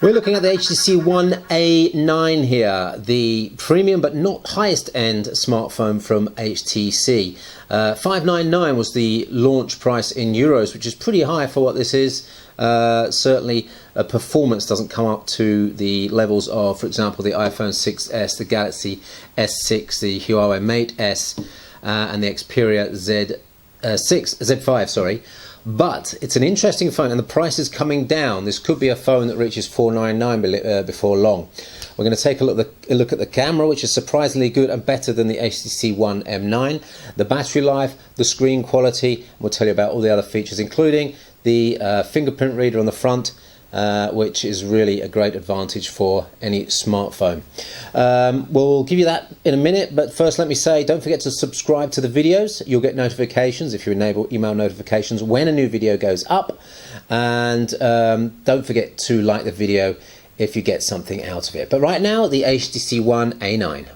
We're looking at the HTC One A9 here, the premium but not highest end smartphone from HTC. 599 was the launch price in euros, which is pretty high for what this is. Certainly performance doesn't come up to the levels of, for example, the iPhone 6s, the Galaxy S6, the Huawei Mate S, and the Xperia Z5, sorry. But it's an interesting phone, and the price is coming down. This could be a phone that reaches 499 before long. We're going to take a look at the camera, which is surprisingly good and better than the HTC One M9. The battery life, the screen quality. We'll tell you about all the other features, including the fingerprint reader on the front, which is really a great advantage for any smartphone. We'll give you that in a minute, but first let me say, don't forget to subscribe to the videos. You'll get notifications if you enable email notifications when a new video goes up, and don't forget to like the video if you get something out of it. But right now, the HTC One A9.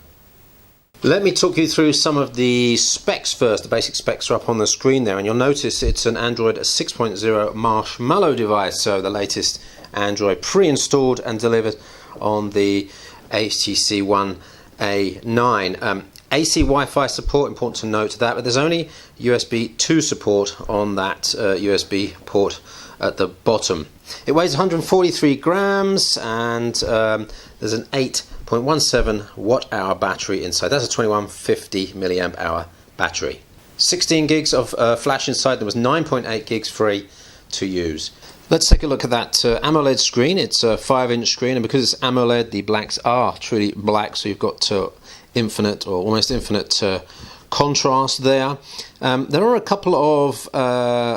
Let me talk you through some of the specs first. The basic specs are up on the screen there, and you'll notice it's an Android 6.0 Marshmallow device, so the latest Android pre-installed and delivered on the HTC One A9. AC Wi-Fi support, important to note that, but there's only USB 2 support on that USB port at the bottom. It weighs 143 grams, and there's an 8.17 watt-hour battery inside. That's a 2150 milliamp hour battery. 16 gigs of flash inside. There was 9.8 gigs free to use. Let's take a look at that AMOLED screen. It's a 5-inch screen, and because it's AMOLED, the blacks are truly black, so you've got infinite or almost infinite contrast there. There are a couple of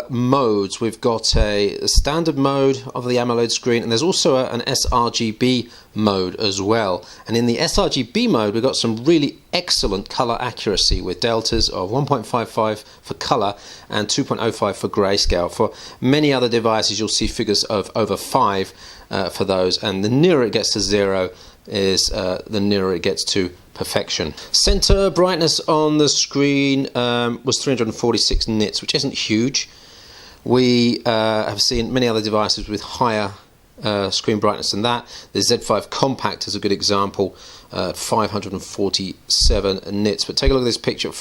modes. We've got a standard mode of the AMOLED screen, and there's also an sRGB mode as well. And in the sRGB mode, we've got some really excellent color accuracy with deltas of 1.55 for color and 2.05 for grayscale. For many other devices, you'll see figures of over 5 for those, and the nearer it gets to 0 is the nearer it gets to perfection. Center brightness on the screen was 346 nits, which isn't huge. We have seen many other devices with higher screen brightness than that. The Z5 Compact is a good example, 547 nits. But take a look at this picture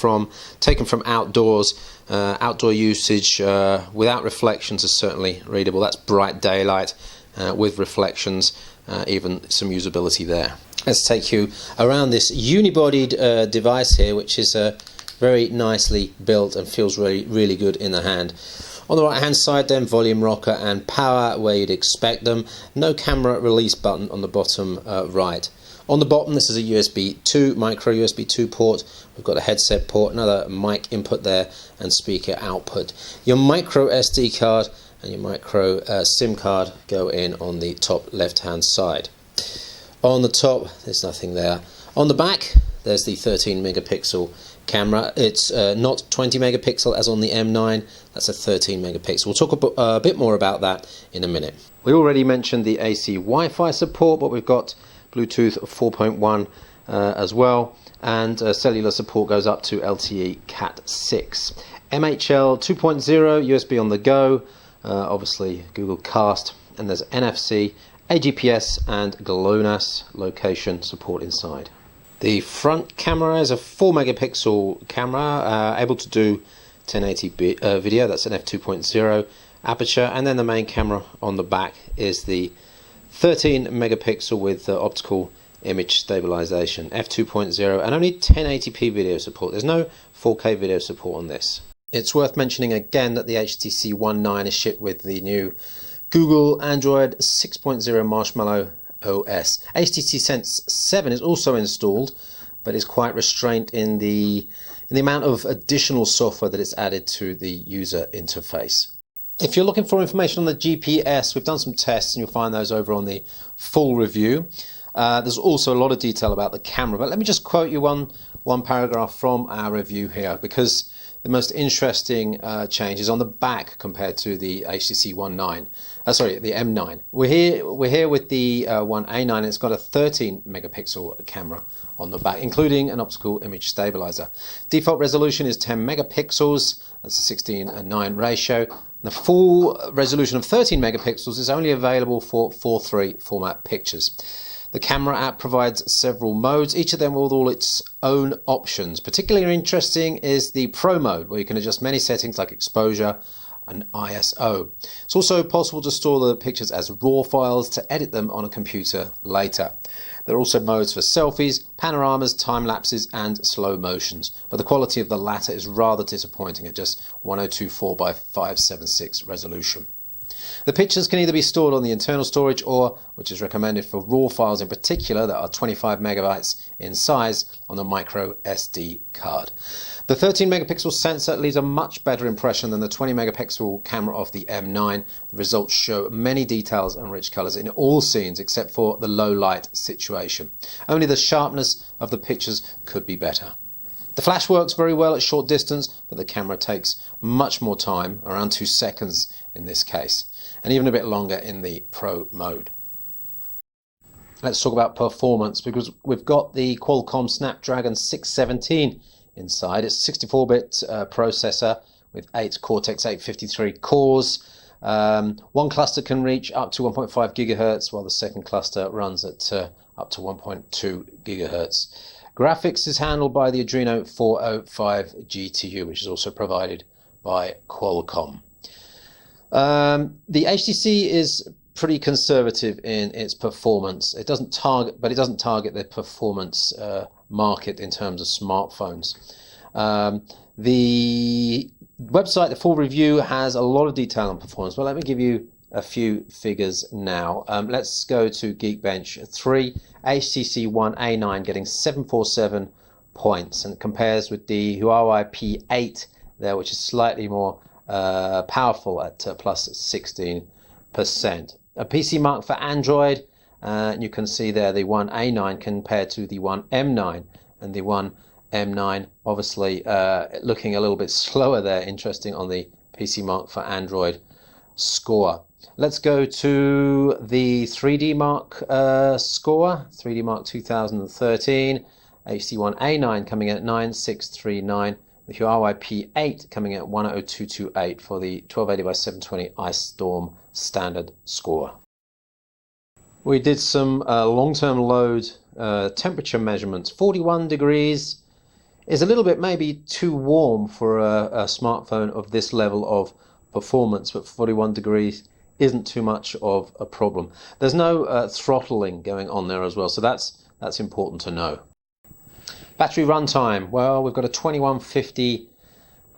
taken from outdoors. Outdoor usage without reflections is certainly readable. That's bright daylight with reflections, even some usability there. Let's take you around this unibodied device here, which is very nicely built and feels really good in the hand. On the right hand side then, volume rocker and power where you'd expect them. No camera release button on the bottom right. On the bottom, this is a USB 2, micro USB 2 port. We've got a headset port, another mic input there, and speaker output. Your micro SD card and your micro SIM card go in on the top left hand side. On the top, there's nothing there. On the back, there's the 13 megapixel camera. It's not 20 megapixel as on the M9. That's a 13 megapixel. We'll talk a bit more about that in a minute. We already mentioned the AC Wi-Fi support, but we've got Bluetooth 4.1 as well, and cellular support goes up to LTE Cat 6. MHL 2.0, USB on the go, obviously Google Cast, and there's NFC, AGPS and GLONASS location support inside. The front camera is a 4 megapixel camera, able to do 1080p video. That's an f2.0 aperture, and then the main camera on the back is the 13 megapixel with optical image stabilization, f2.0, and only 1080p video support. There's no 4K video support on this. It's worth mentioning again that the HTC One 9 is shipped with the new Google Android 6.0 Marshmallow OS. HTC Sense 7 is also installed, but is quite restrained in the amount of additional software that is added to the user interface. If you're looking for information on the GPS, we've done some tests, and you'll find those over on the full review. There's also a lot of detail about the camera, but let me just quote you one paragraph from our review here, because the most interesting change is on the back compared to the HTC One 9. The M9. We're here with the One A9. It's got a 13 megapixel camera on the back, including an optical image stabilizer. Default resolution is 10 megapixels. That's a 16:9 ratio. The full resolution of 13 megapixels is only available for 4:3 format pictures. The camera app provides several modes, each of them with all its own options. Particularly interesting is the Pro mode, where you can adjust many settings like exposure and ISO. It's also possible to store the pictures as RAW files to edit them on a computer later. There are also modes for selfies, panoramas, time lapses and slow motions, but the quality of the latter is rather disappointing at just 1024 by 576 resolution. The pictures can either be stored on the internal storage or, which is recommended for RAW files in particular that are 25 megabytes in size, on a micro SD card. The 13 megapixel sensor leaves a much better impression than the 20 megapixel camera of the M9. The results show many details and rich colors in all scenes except for the low light situation. Only the sharpness of the pictures could be better. The flash works very well at short distance, but the camera takes much more time, around 2 seconds in this case, and even a bit longer in the Pro mode. Let's talk about performance, because we've got the Qualcomm Snapdragon 617 inside. It's a 64-bit processor with 8 Cortex-853 cores. One cluster can reach up to 1.5 gigahertz, while the second cluster runs at up to 1.2 gigahertz. Graphics is handled by the Adreno 405 GTU, which is also provided by Qualcomm. The HTC is pretty conservative in its performance. It doesn't target the performance market in terms of smartphones. The website, the full review, has a lot of detail on performance, but let me give you a few figures now. Let's go to Geekbench 3. HTC One A9 getting 747 points, and it compares with the Huawei P8 there, which is slightly more powerful at plus 16%. A PC mark for Android, you can see there the One A9 compared to the One M9, and the One M9 obviously looking a little bit slower there. Interesting on the PC mark for Android score. Let's go to the 3D Mark score, 3D Mark 2013, HTC One A9 coming in at 9639, the Huawei P8 coming in at 10228 for the 1280 by 720 Ice Storm standard score. We did some long-term load temperature measurements. 41 degrees is a little bit maybe too warm for a smartphone of this level of performance, but 41 degrees isn't too much of a problem. There's no throttling going on there as well, so that's important to know. Battery runtime, well, we've got a 2150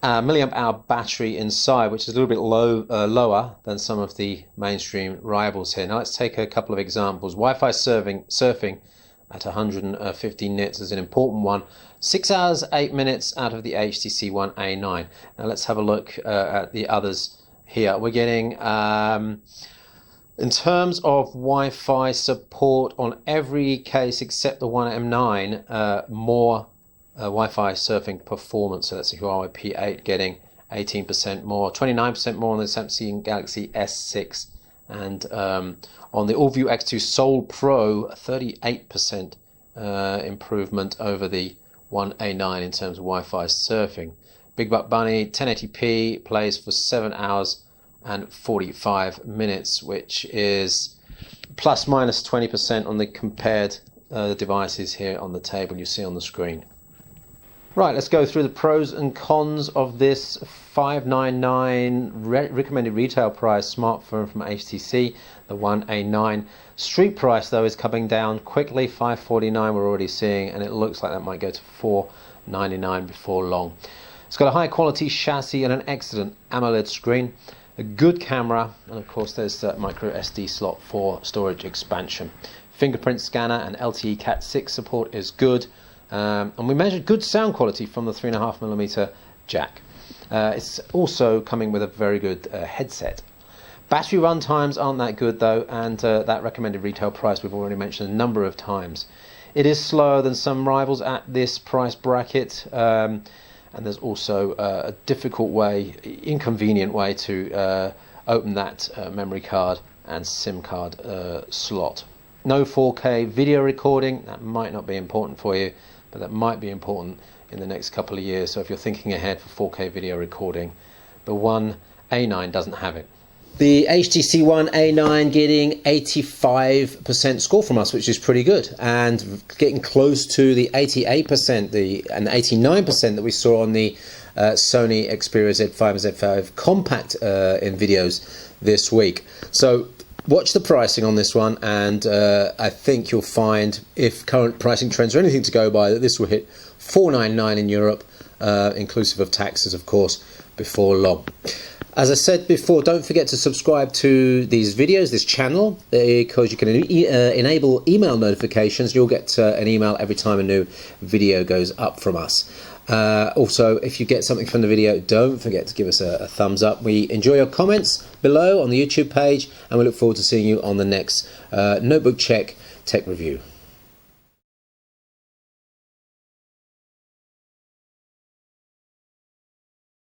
milliamp hour battery inside, which is a little bit lower than some of the mainstream rivals here. Now let's take a couple of examples. Wi-Fi surfing at 150 nits is an important one. 6 hours 8 minutes out of the HTC One A9. Now let's have a look at the others here. We're getting, in terms of Wi-Fi support on every case except the One M9, more Wi-Fi surfing performance. So that's the Huawei P8 getting 18% more, 29% more on the Samsung Galaxy S6, and on the AllView X2 Soul Pro, 38% improvement over the One A9 in terms of Wi-Fi surfing. Big Buck Bunny 1080p plays for 7 hours and 45 minutes, which is plus minus 20% on the compared devices here on the table you see on the screen. Right, let's go through the pros and cons of this $599 recommended retail price smartphone from HTC, the One A9. Street price though is coming down quickly, $549 we're already seeing, and it looks like that might go to $499 before long. It's got a high quality chassis and an excellent AMOLED screen, a good camera, and of course there's the micro SD slot for storage expansion. Fingerprint scanner and LTE Cat 6 support is good. And we measured good sound quality from the 3.5mm jack. It's also coming with a very good headset. Battery run times aren't that good though, and that recommended retail price we've already mentioned a number of times. It is slower than some rivals at this price bracket, and there's also a difficult way, inconvenient way to open that memory card and SIM card slot. No 4K video recording, that might not be important for you, but that might be important in the next couple of years. So if you're thinking ahead for 4K video recording, the One A9 doesn't have it. The HTC One A9 getting 85% score from us, which is pretty good, and getting close to the 88% and 89% that we saw on the Sony Xperia Z5 and Z5 Compact in videos this week. So watch the pricing on this one, and I think you'll find, if current pricing trends are anything to go by, that this will hit $499 in Europe, inclusive of taxes, of course, before long. As I said before, don't forget to subscribe to these videos, this channel, because you can enable email notifications. You'll get an email every time a new video goes up from us. Also, if you get something from the video, don't forget to give us a thumbs up. We enjoy your comments below on the YouTube page, and we look forward to seeing you on the next Notebook Check Tech Review.